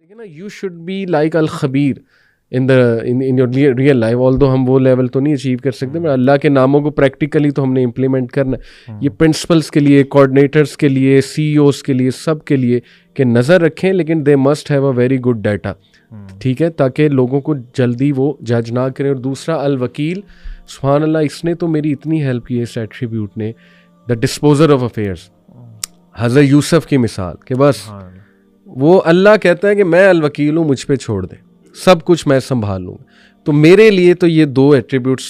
لیکن نا you should be like الخبیر in your real life. Although ہم وہ لیول تو نہیں اچیو کر سکتے, مگر اللہ کے ناموں کو پریکٹیکلی تو ہم نے امپلیمنٹ کرنا ہے. یہ پرنسپلس کے لیے, کوآرڈینیٹرس کے لیے, سی ای اوز کے لیے, سب کے لیے کہ نظر رکھیں, لیکن they must have a very good data, ٹھیک ہے, تاکہ لوگوں کو جلدی وہ جج نہ کریں. اور دوسرا الوکیل, سبحان اللہ, اس نے تو میری اتنی ہیلپ کی ہے اس ایٹریبیوٹ نے, دا ڈسپوزر آف افیئرس. حضرت یوسف کی مثال کہ بس وہ اللہ کہتا ہے کہ میں الوکیل ہوں, مجھ پہ چھوڑ دیں, سب کچھ میں سنبھال لوں گا. تو میرے لیے تو یہ دو ایٹریبیوٹس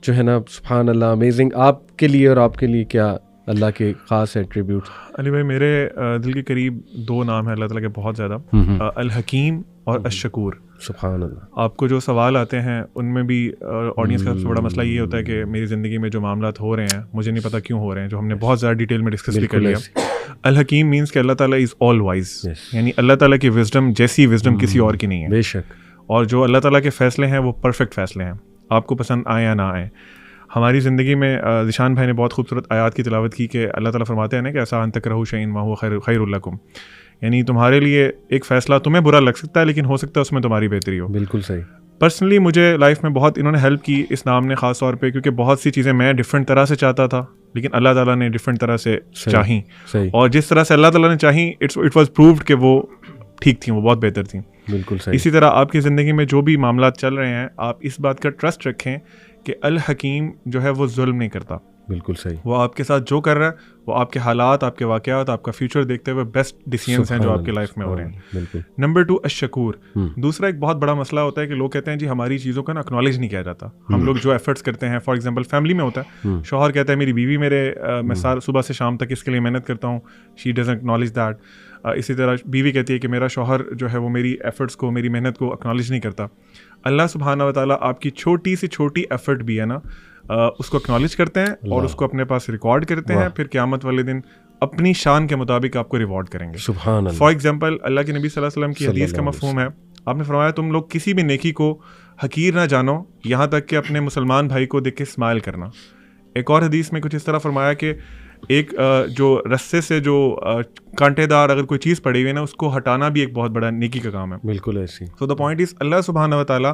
جو ہے نا, سبحان اللہ, امیزنگ. آپ کے لیے اور آپ کے لیے کیا اللہ کے خاص ایٹریبیوٹ؟ علی بھائی, میرے دل کے قریب دو نام ہیں اللہ تعالیٰ کے بہت زیادہ, الحکیم اور الشکور. سبحان اللہ. آپ کو جو سوال آتے ہیں ان میں بھی آڈینس کا سب سے بڑا مسئلہ یہ ہوتا ہے کہ میری زندگی میں جو معاملات ہو رہے ہیں مجھے نہیں پتا کیوں ہو رہے ہیں, جو ہم نے بہت زیادہ ڈیٹیل میں ڈسکس بھی کر لیا. الحکیم مینس کہ اللہ تعالیٰ از آل وائز, یعنی اللہ تعالیٰ کی وزڈم جیسی وزڈم کسی اور کی نہیں ہے. بے شک. اور جو اللہ تعالیٰ کے فیصلے ہیں وہ پرفیکٹ فیصلے ہیں, آپ کو پسند آئیں یا نہ آئیں. ہماری زندگی میں ذیشان بھائی نے بہت خوبصورت آیات کی تلاوت کی کہ اللہ تعالیٰ فرماتے ہیں نا کہ ایسا ان تکرہوا شیئا وہو خیر لکم, یعنی تمہارے لیے ایک فیصلہ تمہیں برا لگ سکتا ہے لیکن ہو سکتا ہے اس میں تمہاری بہتری ہو. بالکل صحیح. پرسنلی مجھے لائف میں بہت انہوں نے ہیلپ کی اس نام نے, خاص طور پہ کیونکہ بہت سی چیزیں میں ڈفرینٹ طرح سے چاہتا تھا لیکن اللہ تعالیٰ نے ڈفرینٹ طرح سے چاہیں, اور جس طرح سے اللہ تعالیٰ نے چاہیں اٹ واز پرووڈ کہ وہ ٹھیک تھیں, وہ بہت بہتر تھیں. بالکل صحیح. اسی طرح آپ کی زندگی میں جو بھی معاملات چل رہے ہیں, آپ اس بات کا ٹرسٹ رکھیں کہ الحکیم جو ہے وہ ظلم نہیں کرتا. بالکل صحیح. وہ آپ کے ساتھ جو کر رہا ہے وہ آپ کے حالات, آپ کے واقعات, آپ کا فیوچر دیکھتے ہوئے بیسٹ ڈیسیژنس ہیں جو آپ کی لائف میں ہو رہے ہیں. بالکل. نمبر 2, الشکور. دوسرا ایک بہت بڑا مسئلہ ہوتا ہے کہ لوگ کہتے ہیں جی ہماری چیزوں کا نا اکنالج نہیں کیا جاتا. ہم لوگ جو ایفرٹس کرتے ہیں, فار ایگزامپل فیملی میں ہوتا ہے, شوہر کہتا ہے میری بیوی میں صبح سے شام تک اس کے لیے محنت کرتا ہوں, شی ڈزنٹ اکنالج دیٹ. اسی طرح بیوی کہتی ہے کہ میرا شوہر جو ہے وہ میری ایفرٹس کو, میری محنت کو اکنالج نہیں کرتا. اللہ سبحانہ و تعالیٰ آپ کی چھوٹی سے چھوٹی ایفرٹ بھی ہے نا اس کو اکنالج کرتے ہیں اور اس کو اپنے پاس ریکارڈ کرتے ہیں, پھر قیامت والے دن اپنی شان کے مطابق آپ کو ریوارڈ کریں گے. سبحان اللہ. فار ایگزامپل اللہ کے نبی صلی اللہ علیہ وسلم کی حدیث کا مفہوم ہے, آپ نے فرمایا تم لوگ کسی بھی نیکی کو حقیر نہ جانو یہاں تک کہ اپنے مسلمان بھائی کو دیکھ کے اسمائل کرنا. ایک اور حدیث میں کچھ اس طرح فرمایا کہ ایک جو رسے سے جو کانٹے دار اگر کوئی چیز پڑی ہوئی ہے نا, اس کو ہٹانا بھی ایک بہت بڑا نیکی کا کام ہے. بالکل ایسی. سو دا پوائنٹ از اللہ سبحانہ و تعالیٰ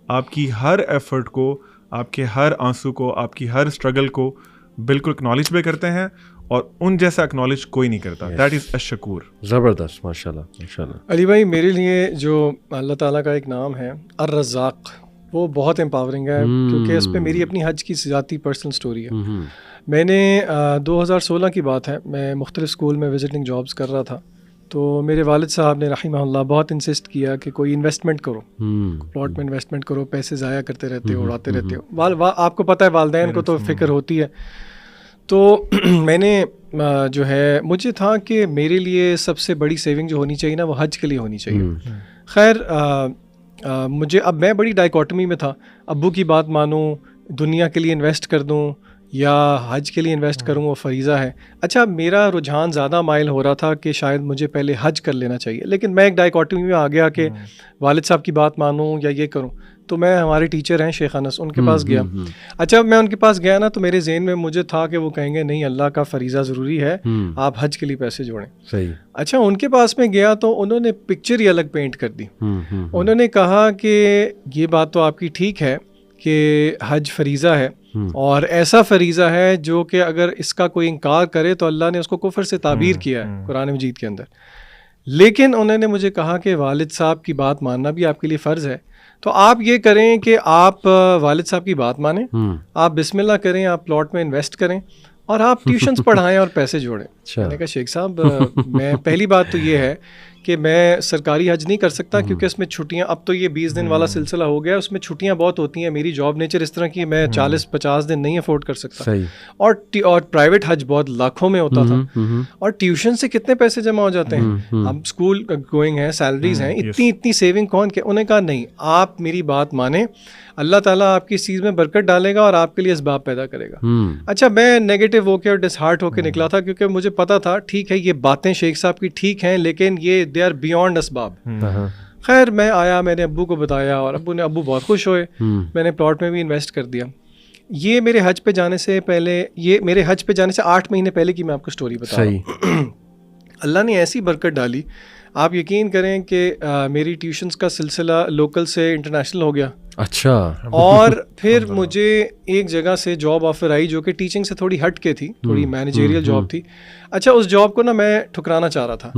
آپ کی ہر ایفرٹ کو, آپ کے ہر آنسو کو, آپ کی ہر اسٹرگل کو بالکل اکنالج بھی کرتے ہیں, اور ان جیسا اکنالج کوئی نہیں کرتا. دیٹ از الشکور. زبردست, ماشاء اللہ ماشاء اللہ. علی بھائی, میرے لیے جو اللہ تعالیٰ کا ایک نام ہے الرزاق, وہ بہت امپاورنگ ہے, کیونکہ اس پہ میری اپنی حج کی ذاتی پرسنل سٹوری ہے. میں نے 2016 کی بات ہے, میں مختلف اسکول میں وزٹنگ جابس کر رہا تھا, تو میرے والد صاحب نے رحمہ اللہ بہت انسسٹ کیا کہ کوئی انویسٹمنٹ کرو, پلاٹ میں انویسٹمنٹ کرو, پیسے ضائع کرتے رہتے ہو, اڑاتے رہتے ہو. آپ کو پتہ ہے والدین کو تو فکر ہوتی ہے. تو میں نے جو ہے, مجھے تھا کہ میرے لیے سب سے بڑی سیونگ جو ہونی چاہیے نا وہ حج کے لیے ہونی چاہیے. خیر مجھے, اب میں بڑی ڈائیکاٹمی میں تھا, ابو کی بات مانوں, دنیا کے لیے انویسٹ کر دوں یا حج کے لیے انویسٹ کروں, وہ فریضہ ہے. اچھا, میرا رجحان زیادہ مائل ہو رہا تھا کہ شاید مجھے پہلے حج کر لینا چاہیے, لیکن میں ایک ڈائیکاٹمی میں آ گیا کہ والد صاحب کی بات مانوں یا یہ کروں. تو میں, ہمارے ٹیچر ہیں شیخ انس, ان کے پاس گیا. اچھا, میں ان کے پاس گیا نا, تو میرے ذہن میں مجھے تھا کہ وہ کہیں گے نہیں, اللہ کا فریضہ ضروری ہے, آپ حج کے لیے پیسے جوڑیں. صحیح. اچھا, ان کے پاس میں گیا تو انہوں نے پکچر ہی الگ پینٹ کر دی. انہوں نے کہا کہ یہ بات تو آپ کی ٹھیک ہے کہ حج فریضہ ہے, اور ایسا فریضہ ہے جو کہ اگر اس کا کوئی انکار کرے تو اللہ نے اس کو کفر سے تعبیر کیا ہے قرآن مجید کے اندر. لیکن انہوں نے مجھے کہا کہ والد صاحب کی بات ماننا بھی آپ کے لیے فرض ہے, تو آپ یہ کریں کہ آپ والد صاحب کی بات مانیں, آپ بسم اللہ کریں, آپ پلاٹ میں انویسٹ کریں, اور آپ ٹیوشنز پڑھائیں اور پیسے جوڑیں. میں نے کہا شیخ صاحب, میں پہلی بات تو یہ ہے کہ میں سرکاری حج نہیں کر سکتا کیونکہ اس میں چھٹیاں, اب تو یہ 20 دن والا سلسلہ ہو گیا, اس میں چھٹیاں بہت ہوتی ہیں. میری جاب نیچر اس طرح کی, میں 40-50 دن نہیں افورڈ کر سکتا. اور پرائیویٹ حج بہت لاکھوں میں ہوتا تھا, اور ٹیوشن سے کتنے پیسے جمع ہو جاتے ہیں. اب اسکول گوئنگ ہیں, سیلریز ہیں, اتنی سیونگ کون کے. انہوں نے کہا نہیں, آپ میری بات مانیں, اللہ تعالیٰ آپ کی اس چیز میں برکت ڈالے گا اور آپ کے لیے اسباب پیدا کرے گا. اچھا, میں نیگیٹو ہو کے اور ڈس ہارٹ ہو کے نکلا تھا, کیونکہ مجھے پتا تھا ٹھیک ہے یہ باتیں شیخ صاحب کی ٹھیک ہیں, لیکن یہ دے آر بیونڈ اسباب. خیر, میں آیا, میں نے ابو کو بتایا, اور ابو بہت خوش ہوئے. میں نے پلاٹ میں بھی انویسٹ کر دیا. یہ میرے حج پہ جانے سے پہلے, یہ میرے حج پہ جانے سے 8 مہینے پہلے کی میں آپ کو سٹوری بتا رہا ہوں. اللہ نے ایسی برکت ڈالی, آپ یقین کریں کہ میری ٹیوشنز کا سلسلہ لوکل سے انٹرنیشنل ہو گیا. اچھا. اور پھر مجھے ایک جگہ سے جاب آفر آئی جو کہ ٹیچنگ سے تھوڑی ہٹ کے تھی, تھوڑی مینیجریل جاب تھی. اچھا, اس جاب کو نا میں ٹھکرانا چاہ رہا تھا.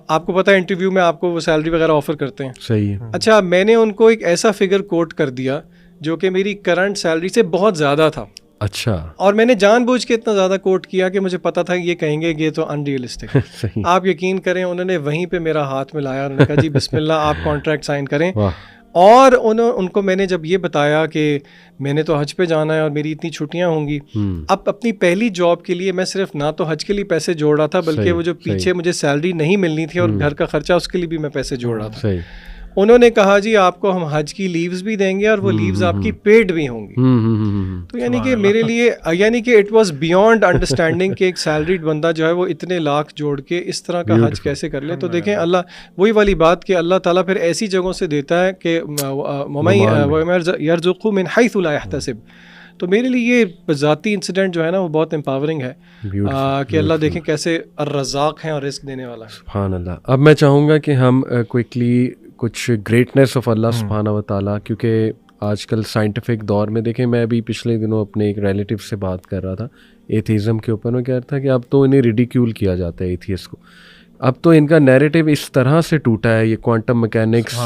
آپ کو پتہ ہے انٹرویو میں آپ کو وہ سیلری وغیرہ آفر کرتے ہیں. صحیح ہے. اچھا, میں نے ان کو ایک ایسا فگر کوٹ کر دیا جو کہ میری کرنٹ سیلری سے بہت زیادہ تھا. اچھا. اور میں نے جان بوجھ کے اتنا زیادہ کوٹ کیا کہ مجھے پتا تھا یہ کہیں گے یہ تو ان ریئلسٹک. آپ یقین کریں انہوں نے وہیں پہ میرا ہاتھ ملایا, انہوں نے کہا جی بسم اللہ آپ کانٹریکٹ سائن کریں. اور ان کو میں نے جب یہ بتایا کہ میں نے تو حج پہ جانا ہے اور میری اتنی چھٹیاں ہوں گی, اب اپنی پہلی جاب کے لیے میں صرف نہ تو حج کے لیے پیسے جوڑ رہا تھا بلکہ وہ جو پیچھے مجھے سیلری نہیں ملنی تھی اور گھر کا خرچہ اس کے لیے بھی میں پیسے جوڑ رہا تھا. انہوں نے کہا جی آپ کو ہم حج کی لیوز بھی دیں گے اور وہ لیوز آپ کی پیڈ بھی ہوں گی. تو یعنی کہ میرے لیے یعنی کہ اٹ واز بیونڈ انڈرسٹینڈنگ کہ ایک سیلریڈ بندہ جو ہے وہ اتنے لاکھ جوڑ کے اس طرح کا حج کیسے کر لے. تو دیکھیں اللہ وہی والی بات کہ اللہ تعالیٰ پھر ایسی جگہوں سے دیتا ہے کہ یرزقہ من حیث لا یحتسب. تو میرے لیے یہ ذاتی انسیڈنٹ جو ہے نا وہ بہت امپاورنگ ہے کہ اللہ دیکھیں کیسے الرزاق ہیں اور رزق دینے والا ہے. سبحان اللہ. اب میں چاہوں گا کہ ہم کوئکلی کچھ گریٹنیس آف اللہ سبحانہ و تعالیٰ, کیونکہ آج کل سائنٹیفک دور میں دیکھیں, میں ابھی پچھلے دنوں اپنے ایک ریلیٹیو سے بات کر رہا تھا ایتھیزم کے اوپر. میں کہہ رہا تھا کہ اب تو انہیں ریڈیکیول کیا جاتا ہے ایتھیس کو, اب تو ان کا نیریٹو اس طرح سے ٹوٹا ہے یہ کوانٹم میکینکس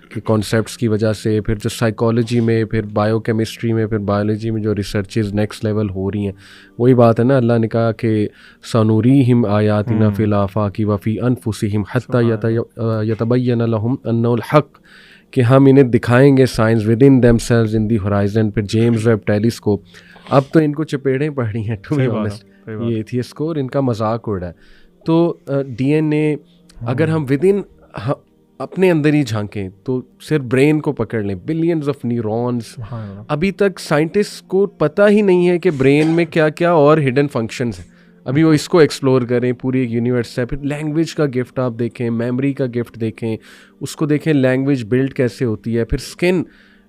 کے کانسیپٹس کی وجہ سے, پھر جو سائیکالوجی میں, پھر بایو کیمسٹری میں, پھر بایولوجی میں جو ریسرچز نیکسٹ لیول ہو رہی ہیں. وہی بات ہے نا, اللہ نے کہا کہ سنوریہم آیاتنا فی الآفاق وفی انفسہم حتی یتبین لہم انہ الحق, کہ ہم انہیں دکھائیں گے science with in them selves in the horizon. پھر جیمز ویب ٹیلیسکوپ, اب تو ان کو چپیڑیں پڑ رہی ہیں ٹو بی آنیسٹ یہ ایتھیس کو, اور ان کا مذاق اڑ رہا ہے. تو ڈی این اے اگر ہم ود ان اپنے اندر ہی جھانکیں تو صرف برین کو پکڑ لیں, بلینز آف نیورونز. ابھی تک سائنٹسٹ کو پتہ ہی نہیں ہے کہ برین میں کیا کیا اور ہڈن فنکشنز ہیں. ابھی وہ اس کو ایکسپلور کریں, پوری ایک یونیورس ہے. پھر لینگویج کا گفٹ آپ دیکھیں, میموری کا گفٹ دیکھیں, اس کو دیکھیں لینگویج بلڈ کیسے ہوتی ہے. پھر اسکن,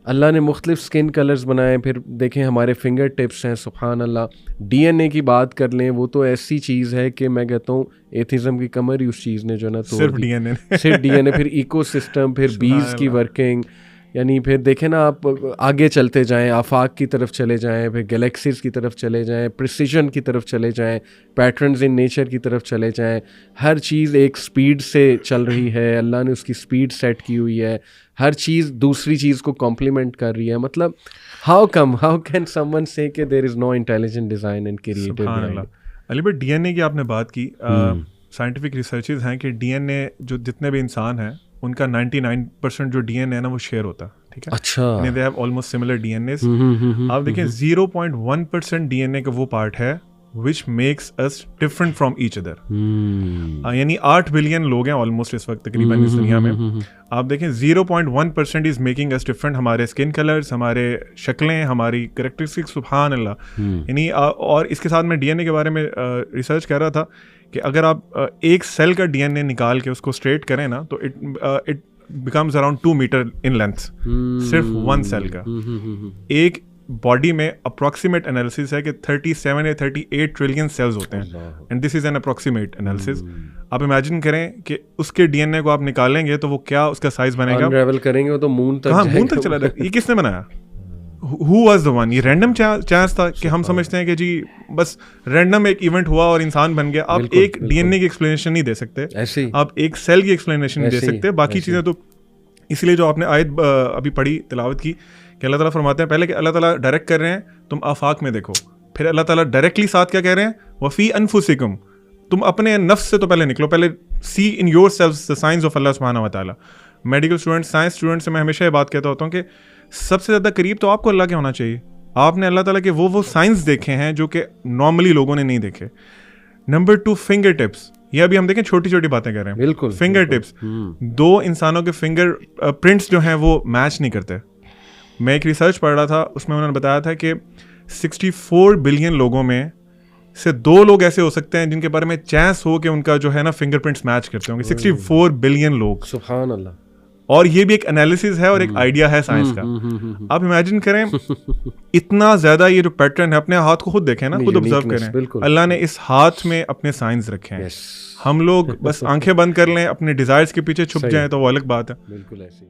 اللہ نے مختلف اسکن کلرز بنائے. پھر دیکھیں ہمارے فنگر ٹپس ہیں, سبحان اللہ. ڈی این اے کی بات کر لیں, وہ تو ایسی چیز ہے کہ میں کہتا ہوں ایتھیزم کی کمر ہی اس چیز نے جو نا تو صرف ڈی این اے. پھر ایکو سسٹم, پھر بیز کی ورکنگ, یعنی پھر دیکھیں نا آپ آگے چلتے جائیں, آفاق کی طرف چلے جائیں, پھر گلیکسیز کی طرف چلے جائیں, پریسیجن کی طرف چلے جائیں, پیٹرنز ان نیچر کی طرف چلے جائیں. ہر چیز ایک سپیڈ سے چل رہی ہے, اللہ نے اس کی سپیڈ سیٹ کی ہوئی ہے. ہر چیز دوسری چیز کو کمپلیمنٹ کر رہی ہے. مطلب ہاؤ کین سم ون سے کہ دیر از نو انٹیلیجنٹ ڈیزائن اینڈ کریٹو. علی بھائی ڈی این اے کی آپ نے بات کی, سائنٹیفک ریسرچز ہیں کہ ڈی این اے جو جتنے بھی انسان ہیں ان کا 99% جو ڈی این اے نا وہ شیئر ہوتا ہے. ٹھیک ہے, اچھا, they have almost similar D N As. آپ دیکھیں 0.1% ڈی این اے کا وہ پارٹ ہے which makes us different from each other. یعنی 8 بلین لوگ ہیں آلموسٹ اس وقت تقریباً اس دنیا میں. آپ دیکھیں 0.1% is making us different. ہمارے اسکن کلرز, ہمارے شکلیں, ہماری کریکٹرسٹکس, سبحان اللہ. یعنی اور اس کے ساتھ میں ڈی این اے کے بارے میں ریسرچ کر رہا تھا کہ اگر آپ ایک سیل کا ڈی این اے نکال کے اس کو اسٹریٹ کریں نا تو it becomes around 2 metre in length, صرف 1 سیل کا. ایک باڈی میں اپروکسیمیٹ انالیسس ہے کہ 37 یا 38 ٹریلین سیلز ہوتے ہیں, and this is an approximate analysis. آپ امیجن کریں کہ اس کے ڈی این اے کو آپ نکالیں گے تو وہ کیا اس کا سائز بنے گا, انریول کریں گے تو مون تک, ہاں مون تک چلا جائے گا. یہ کس نے بنایا, ہو واز دا ون؟ یہ رینڈم چانس تھا کہ ہم سمجھتے ہیں کہ جی بس رینڈم ایک ایونٹ ہوا اور انسان بن گیا. آپ ایک ڈی این اے کی ایکسپلینیشن نہیں دے سکتے, آپ ایک سیل کی ایکسپلینیشن نہیں دے سکتے, باقی چیزیں تو. اس لیے جو آپ نے آیت ابھی پڑھی تلاوت کی کہ اللہ تعالیٰ فرماتے ہیں پہلے کہ اللہ تعالیٰ ڈائریکٹ کر رہے ہیں تم آفاق میں دیکھو, پھر اللہ تعالیٰ ڈائریکٹلی ساتھ کیا کہہ رہے ہیں, وفی انفسکم, تم اپنے نفس سے تو پہلے نکلو, پہلے see in yourselves the science of اللہ سبحانہ و تعالیٰ. میڈیکل اسٹوڈنٹ, سائنس اسٹوڈنٹ سے میں ہمیشہ یہ بات کہتا ہوتا ہوں کہ سب سے زیادہ قریب تو آپ کو اللہ کے ہونا چاہیے. آپ نے اللہ تعالیٰ کے وہ سائنس دیکھے ہیں جو کہ نارملی لوگوں نے نہیں دیکھے. Number 2, finger tips. یہ ابھی ہم دیکھیں چھوٹی چھوٹی باتیں کر رہے ہیں, بالکل فنگر ٹپس. 2 انسانوں کے فنگر پرنٹس جو ہیں وہ میچ نہیں کرتے. میں ایک ریسرچ پڑھ رہا تھا, اس میں انہوں نے بتایا تھا کہ 64 بلین لوگوں میں سے 2 لوگ ایسے ہو سکتے ہیں جن کے بارے میں چانس ہو کہ ان کا جو ہے نا فنگر پرنٹس میچ کرتے ہوں گے. 64 بلین لوگ, سبحان اللہ. اور یہ بھی ایک انالیسز ہے اور ایک آئیڈیا ہے سائنس کا. آپ امیجن کریں اتنا زیادہ یہ جو پیٹرن ہے, اپنے ہاتھ کو خود دیکھیں نا, خود آبزرو کریں, اللہ نے اس ہاتھ میں اپنے سائنس رکھے ہیں. ہم لوگ بس آنکھیں بند کر لیں, اپنے ڈیزائرز کے پیچھے چھپ جائیں تو وہ الگ بات ہے. بالکل ایسی